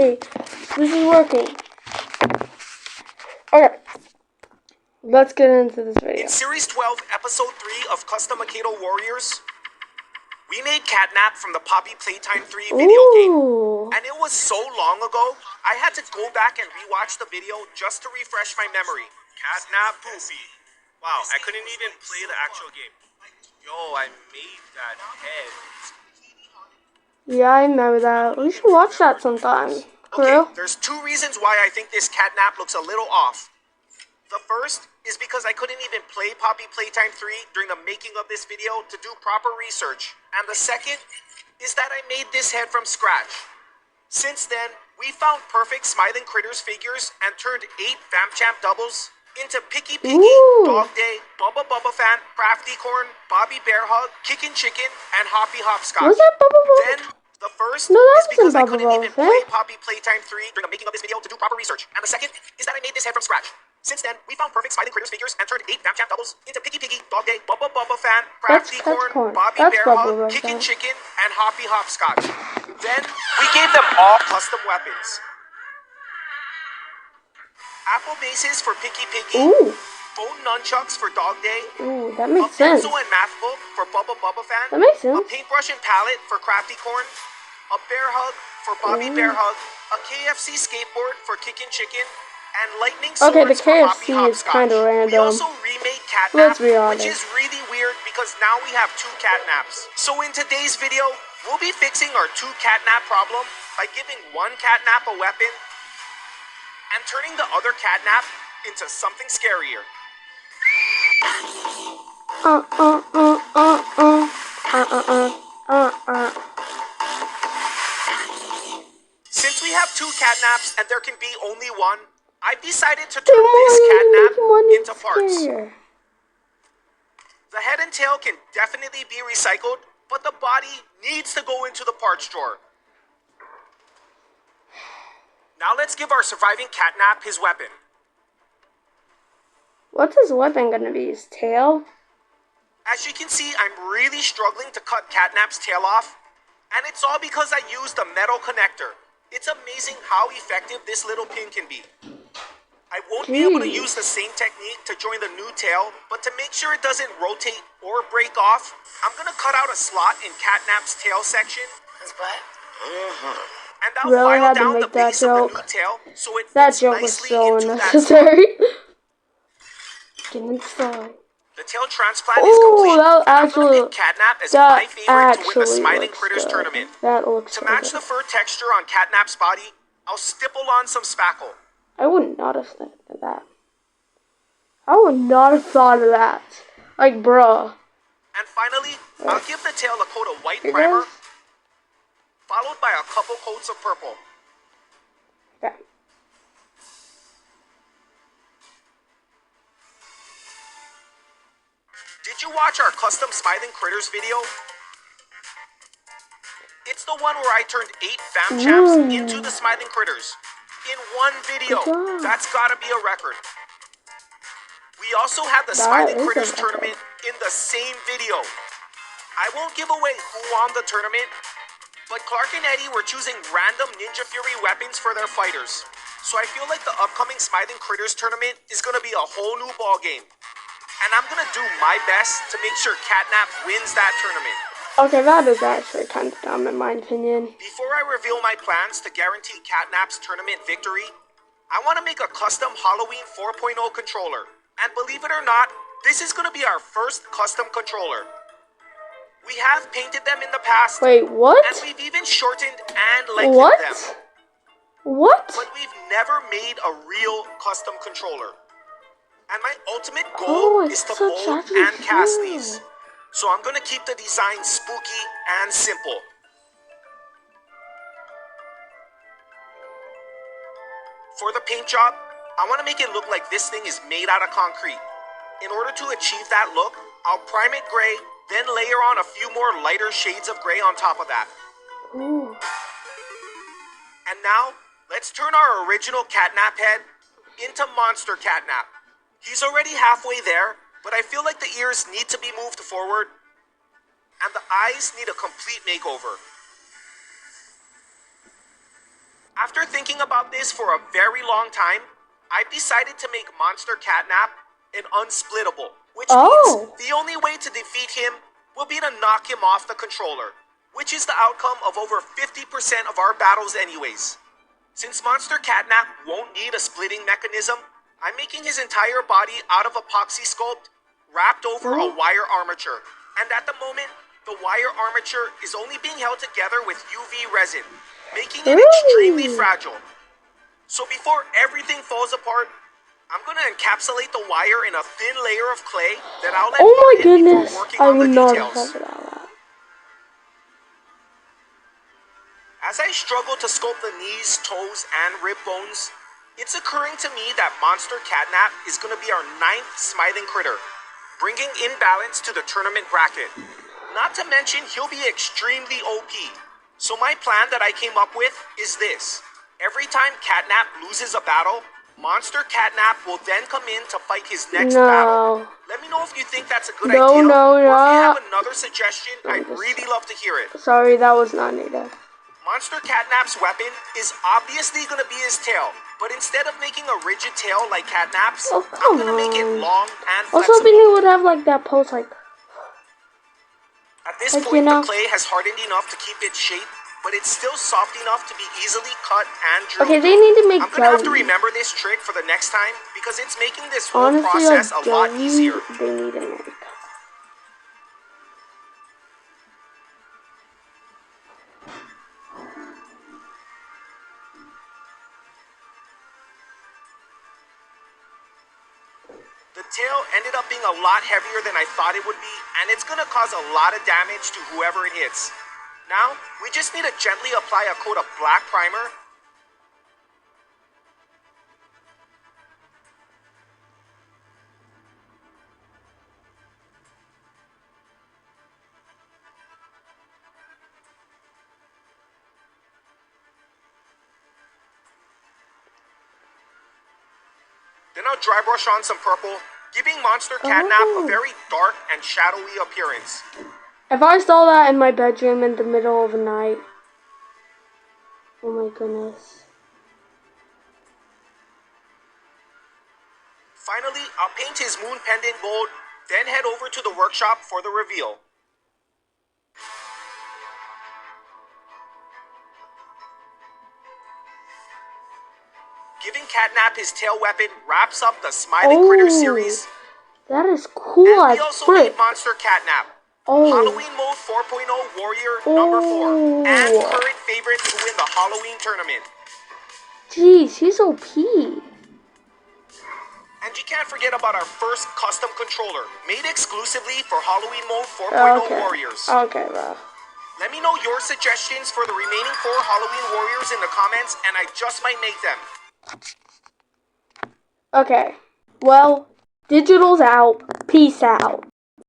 Yay! This is working. Okay. Let's get into this video. In Series 12, Episode 3 of Custom Makedo Warriors, we made Catnap from the Poppy Playtime 3 video game. And it was so long ago, I had to go back and rewatch the video just to refresh my memory. Catnap Poofy. Wow, I couldn't even play the actual game. Yo, I made that head. Yeah, I remember that. We should watch that sometime. Okay, there's two reasons why I think this Catnap looks a little off. The first is because I couldn't even play Poppy Playtime 3 during the making of this video to do proper research. And the second is that I made this head from scratch. Since then, we found perfect Smiling Critters figures and turned 8 Vamp-Champ doubles into Picky Piggy, Dog-Day, Bubba Bubba Fan, Crafty Corn, Bobby Bear Hug, Kickin' Chicken, and Hoppy Hopscotch. Was that Bubba Bubba? Then, the first is because I couldn't even play Poppy Playtime 3 during the making of this video to do proper research. And the second is that I made this head from scratch. Since then, we found perfect Smiling Critters figures and turned 8 Vamp-Champ doubles into Picky Piggy, Dog-Day, Bubba Bubba Fan, Crafty Corn, Bobby Bear Hug, Kickin' Chicken, and Hoppy Hopscotch. Then, we gave them all custom weapons. Apple bases for Picky Piggy, bone nunchucks for Dog-Day, that makes sense. A pencil and math book for Bubba Bubba Fan, that makes sense. A paintbrush and palette for Crafty Corn, a bear hug for Bobby Bear Hug, a KFC skateboard for Kickin' Chicken, and lightning swords the for Hoppy KFC is kind of random. We also remade Catnap, Let's be honest, which is really weird because now we have 2 Catnaps. So in today's video, we'll be fixing our 2 Catnap problem by giving one Catnap a weapon and turning the other Catnap into something scarier. Since we have 2 Catnaps and there can be only one, I've decided to turn this Catnap into parts. The head and tail can definitely be recycled, but the body needs to go into the parts drawer. Now let's give our surviving Catnap his weapon. What's his weapon gonna be? His tail? As you can see, I'm really struggling to cut Catnap's tail off, and it's all because I used a metal connector. It's amazing how effective this little pin can be. I won't be able to use the same technique to join the new tail, but to make sure it doesn't rotate or break off, I'm gonna cut out a slot in Catnap's tail section. And I'll file down the base of the new tail so it fits nicely into that slot. Get inside. The tail transplant is complete. I'm going to pick Catnap as my favorite to win the Smiling Critters tournament. To match the fur texture on Catnap's body, I'll stipple on some spackle. I would not have thought of that. I would not have thought of that. Like, bruh. And finally, I'll give the tail a coat of white primer, followed by a couple coats of purple. Okay. Did you watch our custom Smiling Critters video? It's the one where I turned 8 Vamp-Champs into the Smiling Critters. In one video. That's gotta be a record. We also had the Smiling Critters tournament in the same video. I won't give away who won the tournament, but Clark and Eddie were choosing random Ninja Fury weapons for their fighters. So I feel like the upcoming Smiling Critters tournament is gonna be a whole new ball game. And I'm gonna do my best to make sure Catnap wins that tournament. Okay, that is actually kind of dumb in my opinion. Before I reveal my plans to guarantee Catnap's tournament victory, I want to make a custom Halloween 4.0 controller. And believe it or not, this is going to be our first custom controller. We have painted them in the past. Wait, what? And we've even shortened and lengthened them. What? But we've never made a real custom controller. And my ultimate goal is to mold and cast these. So I'm going to keep the design spooky and simple. For the paint job, I want to make it look like this thing is made out of concrete. In order to achieve that look, I'll prime it gray, then layer on a few more lighter shades of gray on top of that. Ooh. And now, let's turn our original Catnap head into Monster Catnap. He's already halfway there, but I feel like the ears need to be moved forward, and the eyes need a complete makeover. After thinking about this for a very long time, I've decided to make Monster Catnap an unsplittable, which means the only way to defeat him will be to knock him off the controller, which is the outcome of over 50% of our battles anyways. Since Monster Catnap won't need a splitting mechanism, I'm making his entire body out of epoxy sculpt wrapped over a wire armature. And at the moment, the wire armature is only being held together with UV resin, making it extremely fragile. So before everything falls apart, I'm going to encapsulate the wire in a thin layer of clay that I'll let burn in before working on the details. As I struggle to sculpt the knees, toes, and rib bones, it's occurring to me that Monster Catnap is going to be our 9th Smithing Critter, bringing imbalance to the tournament bracket. Not to mention, he'll be extremely OP. So my plan that I came up with is this. Every time Catnap loses a battle, Monster Catnap will then come in to fight his next battle. Let me know if you think that's a good idea, or if you have another suggestion. I'd really love to hear it. Sorry, that was not needed. Monster Catnap's weapon is obviously going to be his tail, but instead of making a rigid tail like Catnap's, I'm going to make it long and flexible. I was hoping he would have like that pose, like... At this point, the clay has hardened enough to keep its shape, but it's still soft enough to be easily cut and drilled. Okay, they need to make I'm going to have to remember this trick for the next time, because it's making this whole process a lot easier. They need to make. The tail ended up being a lot heavier than I thought it would be, and it's going to cause a lot of damage to whoever it hits. Now, we just need to gently apply a coat of black primer. Then I'll dry brush on some purple, giving Monster Catnap a very dark and shadowy appearance. If I saw that in my bedroom in the middle of the night, oh my goodness. Finally, I'll paint his moon pendant gold, then head over to the workshop for the reveal. Giving Catnap his tail weapon wraps up the Smithing Critter series. That is cool. And we also made Monster Catnap. Halloween Mode 4.0 Warrior number 4. And current favorite to win the Halloween tournament. Jeez, he's OP. And you can't forget about our first custom controller, made exclusively for Halloween Mode 4.0 Warriors. Okay, bro. Let me know your suggestions for the remaining 4 Halloween Warriors in the comments, and I just might make them. Okay. Well, digital's out. Peace out.